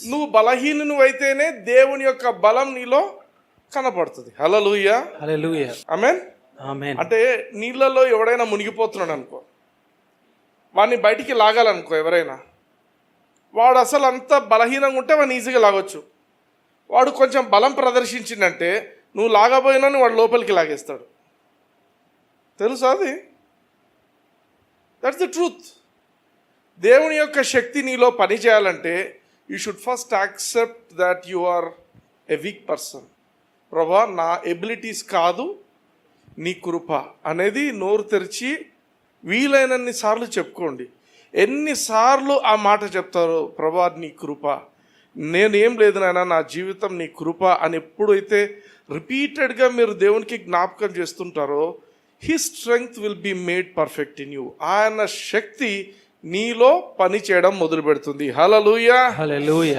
నువ్వు బలహీనుని అయితేనే దేవుని యొక్క బలం నీలో కనపడుతుంది. హల్లెలూయా, హల్లెలూయా, ఆమేన్. ఆమేన్. అంటే నీళ్ళలో ఎవడైనా మునిగిపోతున్నాడు అనుకో, వాడిని బయటికి లాగాలనుకో, ఎవరైనా వాడు అసలు అంత బలహీనంగా ఉంటే వాడిని ఈజీగా లాగొచ్చు. వాడు కొంచెం బలం ప్రదర్శించిందంటే నువ్వు లాగబోయినా వాడు లోపలికి లాగేస్తాడు. తెలుసా అది? That's the truth. దేవుని యొక్క శక్తి నీలో పని చేయాలంటే you should first accept that you are a weak person. ప్రభా, నా ఎబిలిటీస్ కాదు, నీ కృప అనేది నోరు తెరిచి వీలైనన్ని సార్లు చెప్పుకోండి. ఎన్నిసార్లు ఆ మాట చెప్తారో, ప్రభా నీ కృప, నేనేం లేదు నాయనా, నా జీవితం నీ కృప అని ఎప్పుడైతే రిపీటెడ్గా మీరు దేవునికి జ్ఞాపకం చేస్తుంటారో, his strength will be made perfect in you. ఆయన శక్తి నీలో పని చేయడం మొదలు పెడుతుంది. హల్లెలూయా, హల్లెలూయా.